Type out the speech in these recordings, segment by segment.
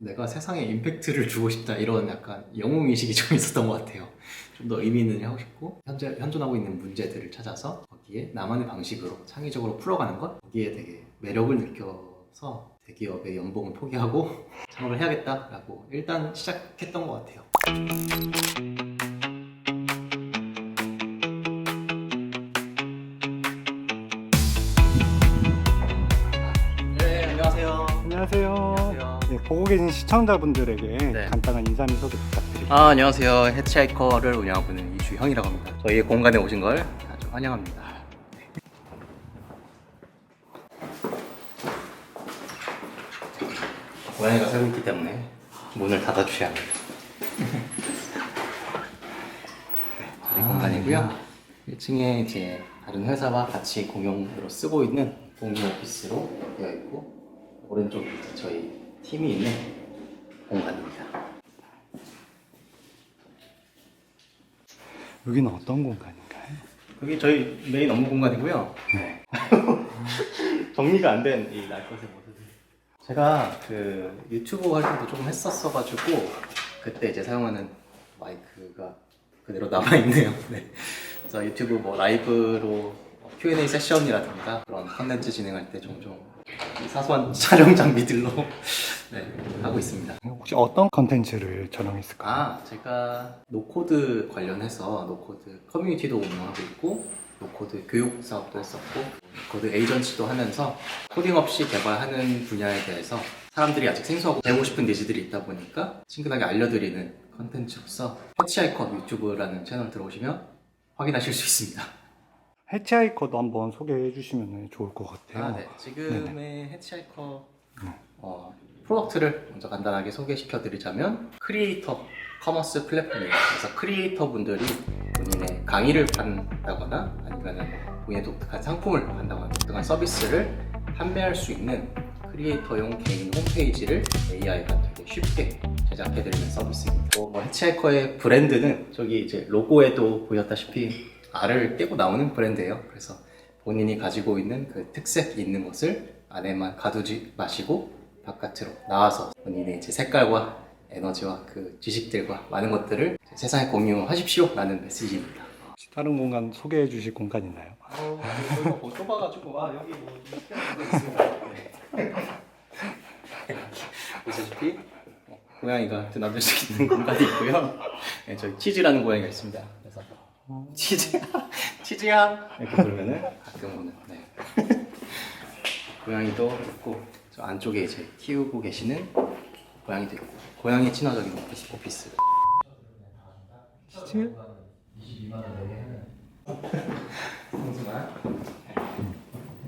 내가 세상에 임팩트를 주고 싶다 이런 약간 영웅의식이 좀 있었던 것 같아요. 좀 더 의미 있는 일 하고 싶고 현존하고 있는 문제들을 찾아서 거기에 나만의 방식으로 창의적으로 풀어가는 것, 거기에 되게 매력을 느껴서 대기업의 연봉을 포기하고 창업을 해야겠다라고 일단 시작했던 것 같아요. 네, 안녕하세요. 안녕하세요. 안녕하세요. 네, 보고 계신 시청자분들에게 네. 간단한 인사 및 소개 부탁드립니다. 안녕하세요. 해치하이커를 운영하고 있는 이주형이라고 합니다. 저희의 공간에 오신 걸 아주 환영합니다. 고양이가 살고 있기 때문에 문을 닫아주셔야 합니다. 저희 공간이고요. 1층에 이제 다른 회사와 같이 공용으로 쓰고 있는 공용 오피스로 되어 있고, 오른쪽에 이제 저희 팀이 있는 공간입니다. 여기는 어떤 공간인가요? 여기 저희 메인 업무 공간이고요. 네. 정리가 안 된 이 날 것의 모습들. 제가 그 유튜브 활동도 조금 했었어가지고 그때 이제 사용하는 마이크가 그대로 남아있네요. 네. 그래서 유튜브 뭐 라이브로 Q&A 세션이라든가 그런 컨텐츠 진행할 때 종종 이 사소한 촬영 장비들로 네, 하고 있습니다. 혹시 어떤 컨텐츠를 촬영했을까요? 제가 노코드 관련해서 노코드 커뮤니티도 운영하고 있고 노코드 교육 사업도 했었고 노코드 에이전시도 하면서 코딩 없이 개발하는 분야에 대해서 사람들이 아직 생소하고 배우고 싶은 니즈들이 있다 보니까 친근하게 알려드리는 컨텐츠로서 해치하이커 유튜브라는 채널 들어오시면 확인하실 수 있습니다. 해치하이커도 한번 소개해 주시면 좋을 것 같아요. 네. 지금의 해치하이커 프로덕트를 먼저 간단하게 소개시켜 드리자면 크리에이터 커머스 플랫폼이에요. 그래서 크리에이터 분들이 본인의 강의를 판다거나 아니면 본인의 독특한 상품을 판다거나 독특한 서비스를 판매할 수 있는 크리에이터용 개인 홈페이지를 AI가 되게 쉽게 제작해 드리는 서비스입니다. 해치하이커의 브랜드는 저기 이제 로고에도 보였다시피 R을 떼고 나오는 브랜드예요. 그래서 본인이 가지고 있는 그 특색이 있는 것을 안에만 가두지 마시고 바깥으로 나와서 본인의 이제 색깔과 에너지와 그 지식들과 많은 것들을 세상에 공유하십시오 라는 메시지입니다. 혹시 다른 공간 소개해 주실 공간 있나요? 저희가 뭐 좁아가지고 여기 뭐 있습니다. 네. 보시다시피 고양이가 드나들 수 있는 공간이 있고요. 네, 저희 치즈라는 고양이가 있습니다. 그래서 치즈야 이렇게 부르면은 가끔 오는. 네. 고양이도 있고 저 안쪽에 이제 키우고 계시는 고양이도 있고 고양이 친화적인 오피스. 치즈? 22만 원에 성수가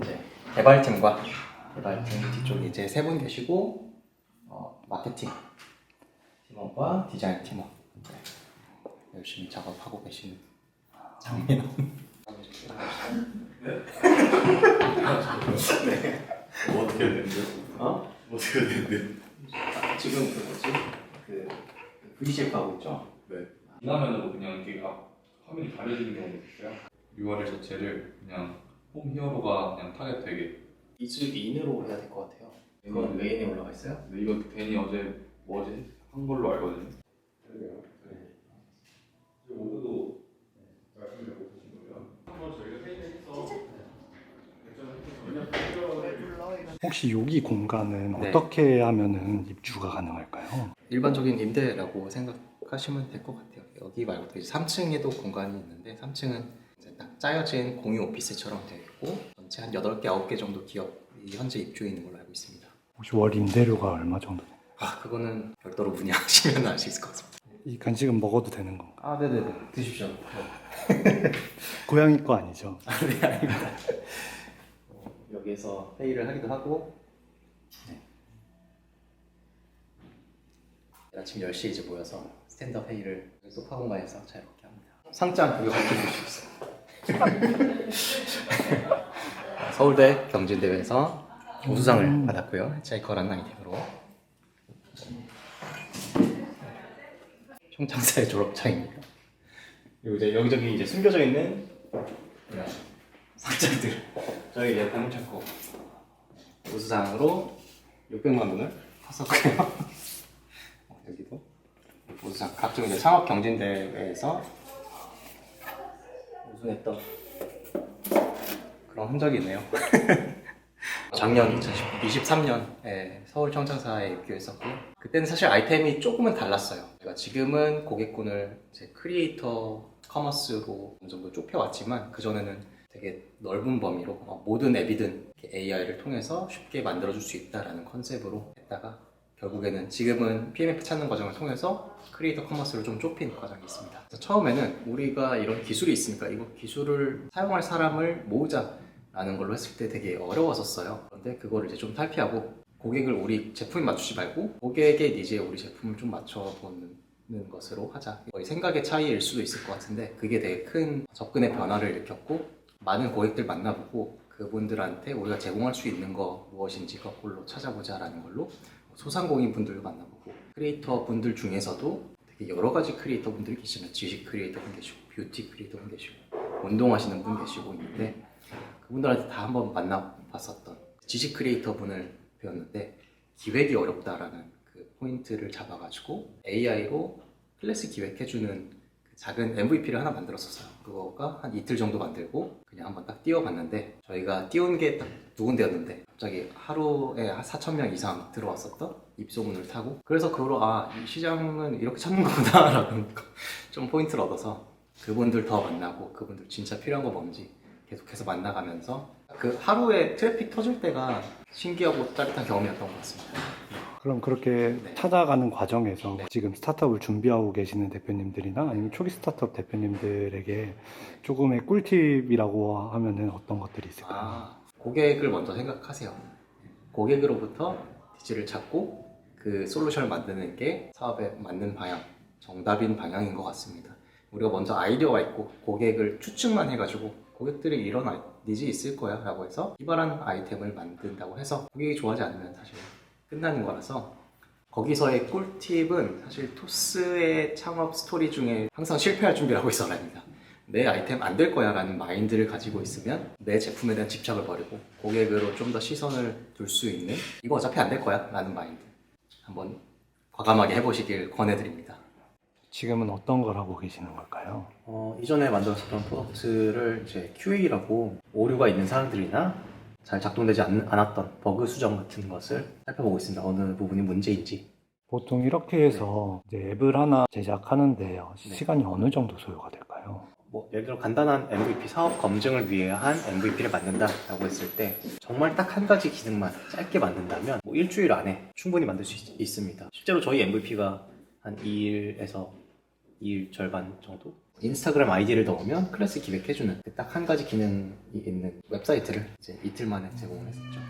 이제 개발팀 뒤쪽에 이제 세 분 계시고 마케팅 팀원과 디자인 팀원 열심히 작업하고 계시는 장면. 네. 뭐 어떻게 해야 되는데? 뭐 어떻게 해야 되는데? 지금 그 VCF 하고 있죠? 네. 이화면으로 그냥 이렇게 화면이 가려지는 경우도 있어요. URL 자체를 그냥 홈 히어로가 그냥 타겟 되게. 인으로 해야 될 것 같아요. 이건 메인에 올라가 있어요? 근데 이거 괜히 어제 뭐지? 한 걸로 알거든요. 그래요. 네. 오늘도 말씀을 못 하신 거예요. 한번 저희가 회의해서 혹시 여기 공간은 네. 어떻게 하면은 입주가 가능할까요? 일반적인 임대라고 생각하시면 될 것 같아요. 여기 말고 이제 3층에도 공간이 있는데 3층은 이제 딱 짜여진 공유 오피스처럼 되어 있고 전체 한 8개, 9개 정도 기업이 현재 입주해 있는 걸로 알고 있습니다. 혹시 월 임대료가 얼마 정도 돼요? 그거는 별도로 문의하시면 알 수 있을 것 같습니다. 이 간식은 먹어도 되는 건가? 네네네. 드십시오. 고양이 거 아니죠? 네, 아닙니다. 여기에서 회의를 하기도 하고 아침 10시에 이제 모여서 스탠드업 회의를 소파 공간에서 자유롭게 합니다. 상장 구경할 수 있어요. 서울대 경진대회에서 우수상을 받았고요. 해치하이커라는 아이템으로 총장사의 졸업장입니다. 그리고 이제 여기저기 이제 숨겨져 있는 상장들 저희 이제 보물찾고 우수상으로 600만 원을 탔었고요. 각종 이제 창업 경진대회에서 우승했던 그런 흔적이 있네요. 작년 2023년에 서울 청장사에 입교했었고요. 그때는 사실 아이템이 조금은 달랐어요. 그러니까 지금은 고객군을 이제 크리에이터 커머스로 어느 정도 좁혀왔지만 그전에는 되게 넓은 범위로 모든 앱이든 AI를 통해서 쉽게 만들어줄 수 있다라는 컨셉으로 했다가 결국에는 지금은 PMF 찾는 과정을 통해서 크리에이터 커머스를 좀 좁힌 과정이 있습니다. 그래서 처음에는 우리가 이런 기술이 있으니까 이거 기술을 사용할 사람을 모으자라는 걸로 했을 때 되게 어려웠었어요. 그런데 그거를 이제 좀 탈피하고 고객을 우리 제품에 맞추지 말고 고객의 니즈에 우리 제품을 좀 맞춰보는 것으로 하자. 거의 생각의 차이일 수도 있을 것 같은데 그게 되게 큰 접근의 변화를 일으켰고 많은 고객들 만나보고 그분들한테 우리가 제공할 수 있는 거 무엇인지 거꾸로 찾아보자라는 걸로 소상공인 분들도 만나보고 크리에이터 분들 중에서도 되게 여러 가지 크리에이터 분들이 계시면 지식 크리에이터 분 계시고 뷰티 크리에이터 분 계시고 운동하시는 분 계시고 있는데 그분들한테 다 한번 만나봤었던 지식 크리에이터 분을 배웠는데 기획이 어렵다라는 그 포인트를 잡아가지고 AI로 클래스 기획해주는 그 작은 MVP를 하나 만들었었어요. 그거가 한 이틀 정도 만들고 그냥 한번 딱 띄워봤는데 저희가 띄운 게 딱 두 군데였는데 갑자기 하루에 한 4,000명 이상 들어왔었던 입소문을 타고 그래서 그걸로 이 시장은 이렇게 찾는 거구나 라는 좀 포인트를 얻어서 그분들 더 만나고 그분들 진짜 필요한 거 뭔지 계속해서 만나가면서 그 하루에 트래픽 터질 때가 신기하고 짜릿한 경험이었던 것 같습니다. 그럼 그렇게 네. 찾아가는 과정에서 네. 지금 스타트업을 준비하고 계시는 대표님들이나 아니면 초기 스타트업 대표님들에게 조금의 꿀팁이라고 하면은 어떤 것들이 있을까요? 고객을 먼저 생각하세요. 고객으로부터 니즈를 찾고 그 솔루션을 만드는 게 사업에 맞는 방향, 정답인 방향인 것 같습니다. 우리가 먼저 아이디어가 있고 고객을 추측만 해가지고 고객들이 이런 니즈 있을 거야 라고 해서 기발한 아이템을 만든다고 해서 고객이 좋아하지 않으면 사실 끝나는 거라서 거기서의 꿀팁은 사실 토스의 창업 스토리 중에 항상 실패할 준비를 하고 있어라입니다. 내 아이템 안 될 거야 라는 마인드를 가지고 있으면 내 제품에 대한 집착을 버리고 고객으로 좀 더 시선을 둘 수 있는 이거 어차피 안 될 거야 라는 마인드 한번 과감하게 해보시길 권해드립니다. 지금은 어떤 걸 하고 계시는 걸까요? 이전에 만들었던 프로덕트를 이제 QA라고 오류가 있는 사항들이나 잘 작동되지 않았던 버그 수정 같은 것을 살펴보고 있습니다. 어느 부분이 문제인지. 보통 이렇게 해서 이제 앱을 하나 제작하는데요. 네. 시간이 어느 정도 소요가 될까요? 예를 들어 간단한 MVP 사업 검증을 위해 한 MVP를 만든다라고 했을 때 정말 딱 한 가지 기능만 짧게 만든다면 일주일 안에 충분히 만들 수 있습니다. 실제로 저희 MVP가 한 2일에서 2일 절반 정도? 인스타그램 아이디를 넣으면 클래스 기획해주는 딱 한 가지 기능이 있는 웹사이트를 이제 이틀 만에 제공을 했었죠.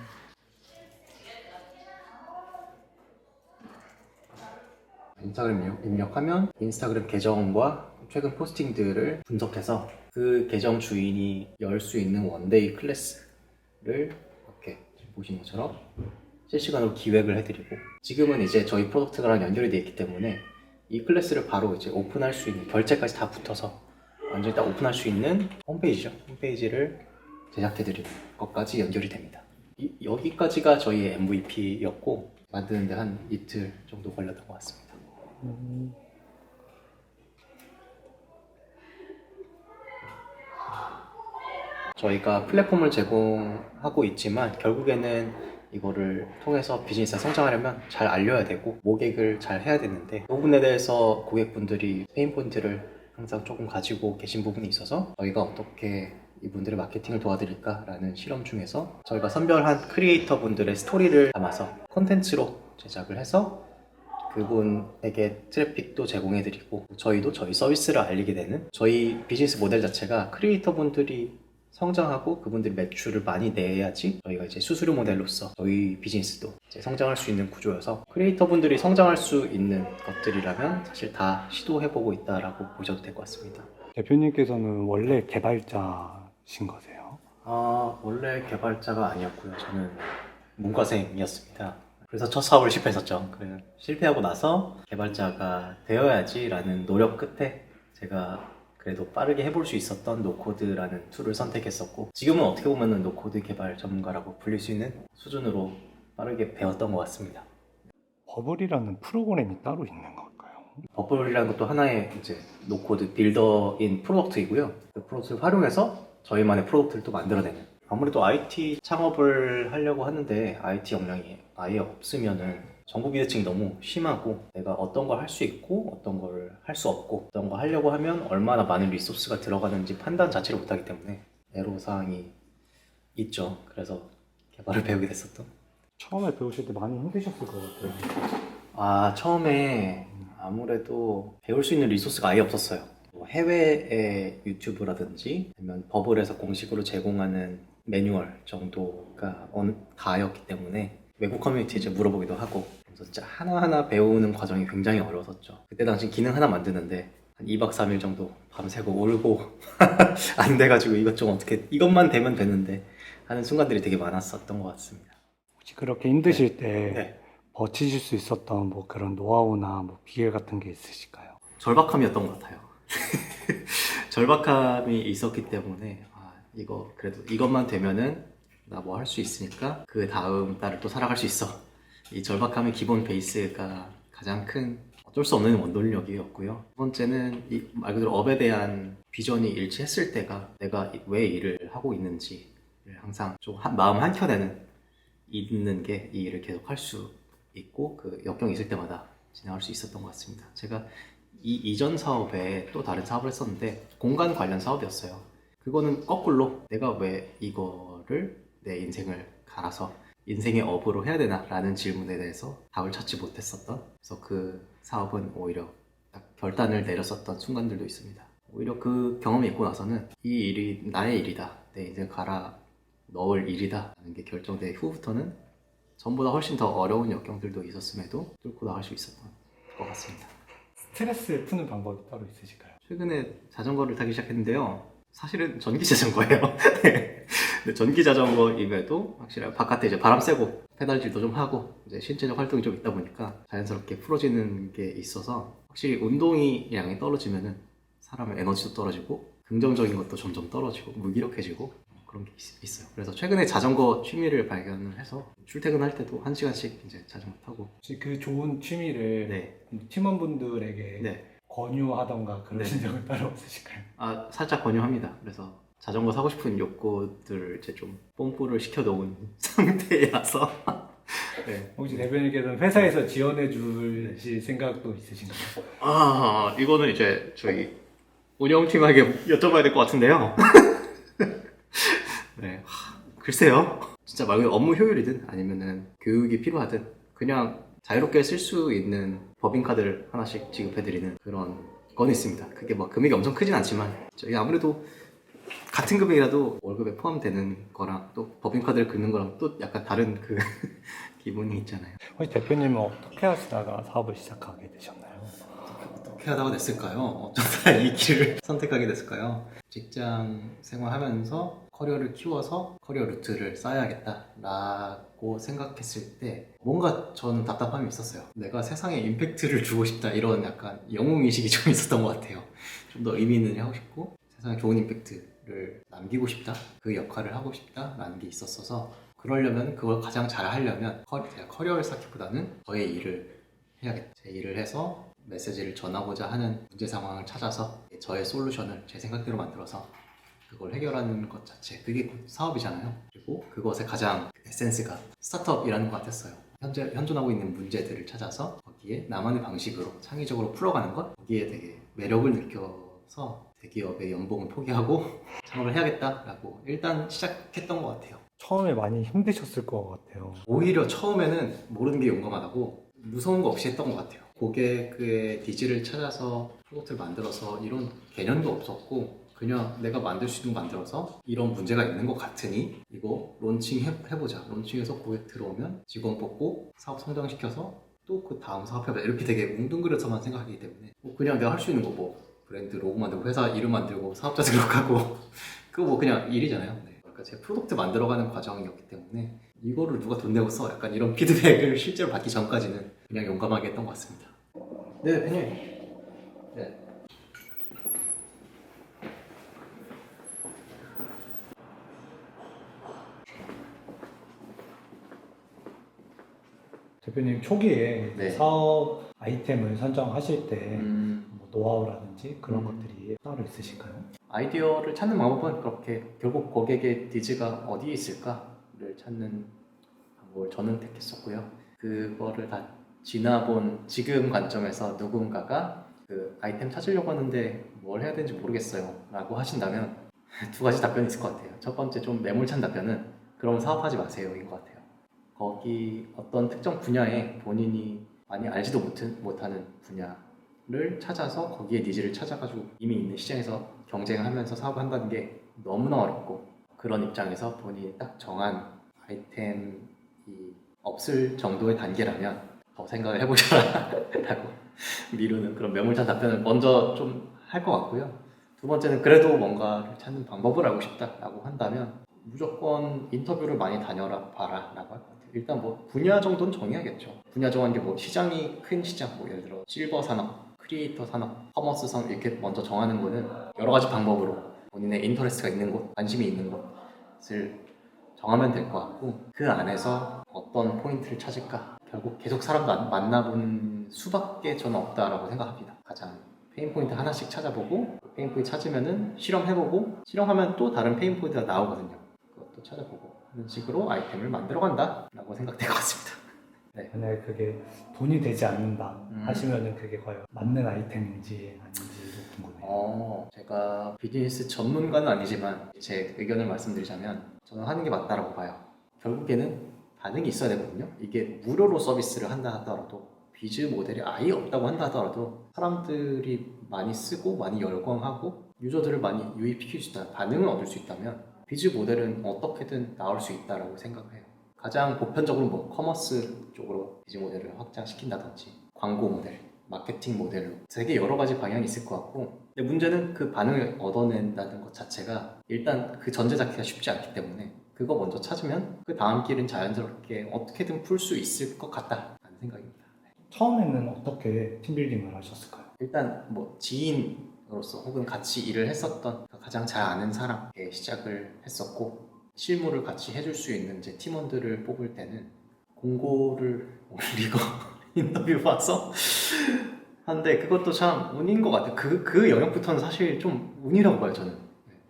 인스타그램 입력하면 인스타그램 계정과 최근 포스팅들을 분석해서 그 계정 주인이 열 수 있는 원데이 클래스를 이렇게 보시는 것처럼 실시간으로 기획을 해드리고 지금은 이제 저희 프로덕트랑 연결이 되어 있기 때문에 이 클래스를 바로 이제 오픈할 수 있는 결제까지 다 붙어서 완전히 딱 오픈할 수 있는 홈페이지죠. 홈페이지를 제작해드리는 것까지 연결이 됩니다. 여기까지가 저희의 MVP였고 만드는데 한 이틀 정도 걸렸던 것 같습니다. 저희가 플랫폼을 제공하고 있지만 결국에는 이거를 통해서 비즈니스가 성장하려면 잘 알려야 되고 모객을 잘 해야 되는데 그 부분에 대해서 고객분들이 페인 포인트를 항상 조금 가지고 계신 부분이 있어서 저희가 어떻게 이분들의 마케팅을 도와드릴까라는 실험 중에서 저희가 선별한 크리에이터 분들의 스토리를 담아서 콘텐츠로 제작을 해서 그분에게 트래픽도 제공해드리고 저희도 저희 서비스를 알리게 되는 저희 비즈니스 모델 자체가 크리에이터 분들이 성장하고 그분들이 매출을 많이 내야지 저희가 이제 수수료 모델로서 저희 비즈니스도 이제 성장할 수 있는 구조여서 크리에이터 분들이 성장할 수 있는 것들이라면 사실 다 시도해보고 있다라고 보셔도 될 것 같습니다. 대표님께서는 원래 개발자신 거세요? 원래 개발자가 아니었고요. 저는 문과생이었습니다. 그래서 첫 사업을 실패했었죠. 실패하고 나서 개발자가 되어야지라는 노력 끝에 제가 그래도 빠르게 해볼 수 있었던 노코드라는 툴을 선택했었고 지금은 어떻게 보면 노코드 개발 전문가라고 불릴 수 있는 수준으로 빠르게 배웠던 것 같습니다. 버블이라는 프로그램이 따로 있는 걸까요? 버블이라는 것도 하나의 이제 노코드 빌더인 프로덕트이고요. 그 프로덕트를 활용해서 저희만의 프로덕트를 또 만들어내는. 아무래도 IT 창업을 하려고 하는데 IT 역량이 아예 없으면은 정보 비대칭이 너무 심하고 내가 어떤 걸 할 수 있고 어떤 걸 할 수 없고 어떤 거 하려고 하면 얼마나 많은 리소스가 들어가는지 판단 자체를 못하기 때문에 애로사항이 있죠. 그래서 개발을 배우게 됐었던. 처음에 배우실 때 많이 힘드셨을 것 같아요. 처음에 아무래도 배울 수 있는 리소스가 아예 없었어요. 뭐 해외의 유튜브라든지 아니면 버블에서 공식으로 제공하는 매뉴얼 정도가 다였기 때문에 외국 커뮤니티에 이제 물어보기도 하고 그래서 진짜 하나하나 배우는 과정이 굉장히 어려웠었죠. 그때 당시 기능 하나 만드는데 한 2박 3일 정도 밤새고 울고 안 돼가지고 이것 좀 어떻게 이것만 되면 되는데 하는 순간들이 되게 많았었던 것 같습니다. 혹시 그렇게 힘드실 때 네. 버티실 수 있었던 뭐 그런 노하우나 뭐 비결 같은 게 있으실까요? 절박함이었던 것 같아요. 절박함이 있었기 때문에 이거 그래도 이것만 되면은 나 뭐 할 수 있으니까 그 다음 달을 또 살아갈 수 있어. 이 절박함의 기본 베이스가 가장 큰 어쩔 수 없는 원동력이었고요. 두 번째는 말 그대로 업에 대한 비전이 일치했을 때가 내가 왜 일을 하고 있는지를 항상 좀 마음 한켠에는 있는 게 이 일을 계속 할 수 있고 그 역경이 있을 때마다 진행할 수 있었던 것 같습니다. 제가 이 이전 사업에 또 다른 사업을 했었는데 공간 관련 사업이었어요. 그거는 거꾸로 내가 왜 이거를 내 인생을 갈아서 인생의 업으로 해야 되나 라는 질문에 대해서 답을 찾지 못했었던, 그래서 그 사업은 오히려 딱 결단을 내렸었던 순간들도 있습니다. 오히려 그 경험이 있고 나서는 이 일이 나의 일이다, 내 인생 갈아 넣을 일이다 라는 게 결정된 후부터는 전보다 훨씬 더 어려운 역경들도 있었음에도 뚫고 나갈 수 있었던 것 같습니다. 스트레스를 푸는 방법이 따로 있으실까요? 최근에 자전거를 타기 시작했는데요. 사실은 전기 자전거예요. 근데 전기 자전거임에도 확실히 바깥에 이제 바람 쐬고 페달질도 좀 하고 이제 신체적 활동이 좀 있다 보니까 자연스럽게 풀어지는 게 있어서 확실히 운동이 양이 떨어지면은 사람의 에너지도 떨어지고 긍정적인 것도 점점 떨어지고 무기력해지고 그런 게 있어요. 그래서 최근에 자전거 취미를 발견을 해서 출퇴근할 때도 1시간씩 이제 자전거 타고. 혹시 그 좋은 취미를 네. 팀원분들에게 네. 권유하던가 그러신 네. 적은 따로 없으실까요? 살짝 권유합니다. 그래서 자전거 사고 싶은 욕구들을 이제 좀 뽐뿌를 시켜놓은 상태라서. 네. 혹시 대표님께서는 회사에서 지원해 주실 생각도 있으신가요? 이거는 이제 저희 운영팀에게 여쭤봐야 될 것 같은데요. 네. 글쎄요. 진짜 말 그대로 업무 효율이든 아니면은 교육이 필요하든 그냥 자유롭게 쓸 수 있는 법인카드를 하나씩 지급해드리는 그런 건 있습니다. 그게 뭐 금액이 엄청 크진 않지만 저희 아무래도 같은 금액이라도 월급에 포함되는 거랑 또 법인카드를 긁는 거랑 또 약간 다른 그 기분이 있잖아요. 혹시 대표님은 어떻게 하시다가 사업을 시작하게 되셨나요? 어떻게 하다가 됐을까요? 어쩌다 이 길을 선택하게 됐을까요? 직장 생활하면서 커리어를 키워서 커리어 루트를 쌓아야겠다라고 생각했을 때 뭔가 저는 답답함이 있었어요. 내가 세상에 임팩트를 주고 싶다 이런 약간 영웅의식이 좀 있었던 것 같아요. 좀 더 의미 있는 일 하고 싶고 세상에 좋은 임팩트를 남기고 싶다, 그 역할을 하고 싶다라는 게 있었어서 그러려면 그걸 가장 잘 하려면 제가 커리어를 쌓기보다는 저의 일을 해야겠다. 제 일을 해서 메시지를 전하고자 하는 문제 상황을 찾아서 저의 솔루션을 제 생각대로 만들어서 그걸 해결하는 것 자체, 그게 곧 사업이잖아요. 그리고 그것의 가장 에센스가 스타트업이라는 것 같았어요. 현재 현존하고 있는 문제들을 찾아서 거기에 나만의 방식으로 창의적으로 풀어가는 것, 거기에 되게 매력을 느껴서 대기업의 연봉을 포기하고 창업을 해야겠다라고 일단 시작했던 것 같아요. 처음에 많이 힘드셨을 것 같아요. 오히려 처음에는 모르는 게 용감하다고 무서운 거 없이 했던 것 같아요. 고객의 니즈를 찾아서 프로덕트를 만들어서 이런 개념도 없었고 그냥 내가 만들 수 있는 거 만들어서 이런 문제가 있는 것 같으니 이거 론칭 해보자. 론칭해서 고객 들어오면 직원 뽑고 사업 성장시켜서 또 그 다음 사업 해보자. 이렇게 되게 뭉뚱그려서만 생각하기 때문에 뭐 그냥 내가 할 수 있는 거 뭐 브랜드 로고 만들고 회사 이름 만들고 사업자 등록하고 그거 뭐 그냥 일이잖아요. 네. 그러니까 제 프로덕트 만들어가는 과정이었기 때문에 이거를 누가 돈 내고 써? 약간 이런 피드백을 실제로 받기 전까지는 그냥 용감하게 했던 것 같습니다. 네, 팬님. 네. 대표님 초기에 네. 사업 아이템을 선정하실 때 음, 뭐 노하우라든지 그런 음. 것들이 따로 있으실까요? 아이디어를 찾는 방법은 그렇게 결국 고객의 니즈가 어디에 있을까를 찾는 방법을 저는 택했었고요. 그거를 다 지나본 지금 관점에서 누군가가 그 아이템 찾으려고 하는데 뭘 해야 되는지 모르겠어요 라고 하신다면 두 가지 답변이 있을 것 같아요. 첫 번째 좀 매몰찬 답변은 그럼 사업하지 마세요 인 것 같아요. 거기 어떤 특정 분야에 본인이 많이 알지도 못하는 분야를 찾아서 거기에 니즈를 찾아가지고 이미 있는 시장에서 경쟁하면서 사업을 한다는 게 너무나 어렵고, 그런 입장에서 본인이 딱 정한 아이템이 없을 정도의 단계라면 더 생각을 해보셔라 라고 미루는 그런 매몰찬 답변을 먼저 좀 할 것 같고요. 두 번째는 그래도 뭔가를 찾는 방법을 알고 싶다라고 한다면 무조건 인터뷰를 많이 다녀라 봐라 라고 할 것 같아요. 일단 뭐 분야 정도는 정해야겠죠. 분야 정한 게 뭐 시장이 큰 시장, 뭐 예를 들어 실버 산업, 크리에이터 산업, 커머스 산업 이렇게 먼저 정하는 거는 여러 가지 방법으로 본인의 인터레스트가 있는 곳, 관심이 있는 곳을 정하면 될 것 같고, 그 안에서 어떤 포인트를 찾을까? 결국 계속 사람 만나본 수밖에 저는 없다라고 생각합니다. 가장 페인 포인트 하나씩 찾아보고, 페인 포인트 찾으면은 실험해보고, 실험하면 또 다른 페인 포인트가 나오거든요. 그것도 찾아보고 하는 식으로 아이템을 만들어간다 라고 생각될 것 같습니다. 네. 만약에 그게 돈이 되지 않는다 음. 하시면은 그게 과연 맞는 아이템인지 아닌지도 궁금해요. 제가 비즈니스 전문가는 아니지만 제 의견을 말씀드리자면 저는 하는 게 맞다라고 봐요. 결국에는 반응이 있어야 되거든요. 이게 무료로 서비스를 한다 하더라도, 비즈 모델이 아예 없다고 한다 하더라도 사람들이 많이 쓰고 많이 열광하고 유저들을 많이 유입시킬 수 있다면, 반응을 얻을 수 있다면 비즈 모델은 어떻게든 나올 수 있다라고 생각해요. 가장 보편적으로 뭐 커머스 쪽으로 비즈 모델을 확장시킨다든지 광고 모델, 마케팅 모델로 되게 여러 가지 방향이 있을 것 같고, 근데 문제는 그 반응을 얻어낸다는 것 자체가 일단 그 전제 자체가 쉽지 않기 때문에 그거 먼저 찾으면 그 다음 길은 자연스럽게 어떻게든 풀 수 있을 것 같다라는 생각입니다. 처음에는 어떻게 팀빌딩을 하셨을까요? 일단 뭐 지인으로서 혹은 같이 일을 했었던 가장 잘 아는 사람에 시작을 했었고, 실무를 같이 해줄 수 있는 이제 팀원들을 뽑을 때는 공고를 올리고 인터뷰 봐서 한데, 그것도 참 운인 것 같아요. 그 영역부터는 사실 좀 운이라고 봐요, 저는.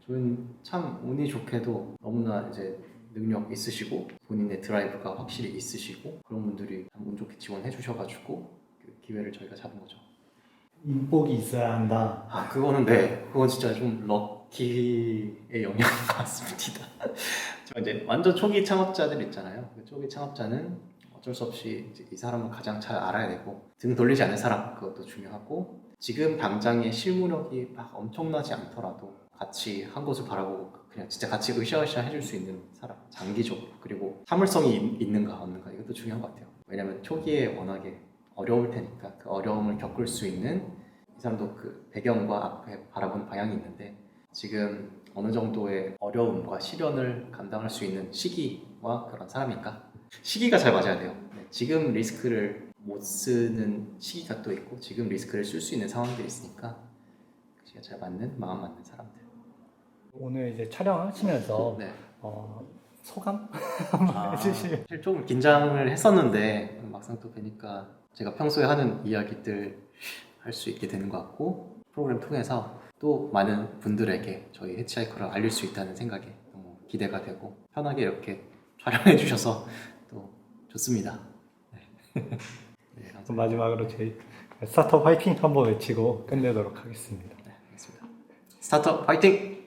저는 참 운이 좋게도 너무나 이제 능력 있으시고 본인의 드라이브가 확실히 있으시고 그런 분들이 참 운 좋게 지원해 주셔가지고 그 기회를 저희가 잡은 거죠. 인복이 있어야 한다. 그거는 네, 그건 진짜 좀 럭키의 영향인 것 같습니다. 저 이제 완전 초기 창업자들 있잖아요. 그 초기 창업자는 어쩔 수 없이 이제 이 사람을 가장 잘 알아야 되고, 등 돌리지 않는 사람 그것도 중요하고, 지금 당장의 실무력이 막 엄청나지 않더라도 같이 한 곳을 바라보고 그냥 진짜 같이 으쌰으쌰 해줄 수 있는 사람, 장기적으로, 그리고 사물성이 있는가 없는가 이것도 중요한 것 같아요. 왜냐면 초기에 워낙에 어려울 테니까 그 어려움을 겪을 수 있는 이 사람도 그 배경과 앞에 바라보는 방향이 있는데, 지금 어느 정도의 어려움과 시련을 감당할 수 있는 시기와 그런 사람인가, 시기가 잘 맞아야 돼요. 지금 리스크를 못 쓰는 시기가 또 있고 지금 리스크를 쓸 수 있는 상황들이 있으니까 그 시기가 잘 맞는, 마음 맞는 사람들. 오늘 이제 촬영하시면서 네. 소감? 사실 조금 긴장을 했었는데 막상 또 뵈니까 제가 평소에 하는 이야기들 할 수 있게 되는 것 같고, 프로그램 통해서 또 많은 분들에게 저희 해치하이커를 알릴 수 있다는 생각에 너무 기대가 되고, 편하게 이렇게 촬영해 주셔서 또 좋습니다. 네, 감사합니다. 마지막으로 저희 스타트업 화이팅 한번 외치고 끝내도록 하겠습니다. 네, 알겠습니다. 스타트업 파이팅!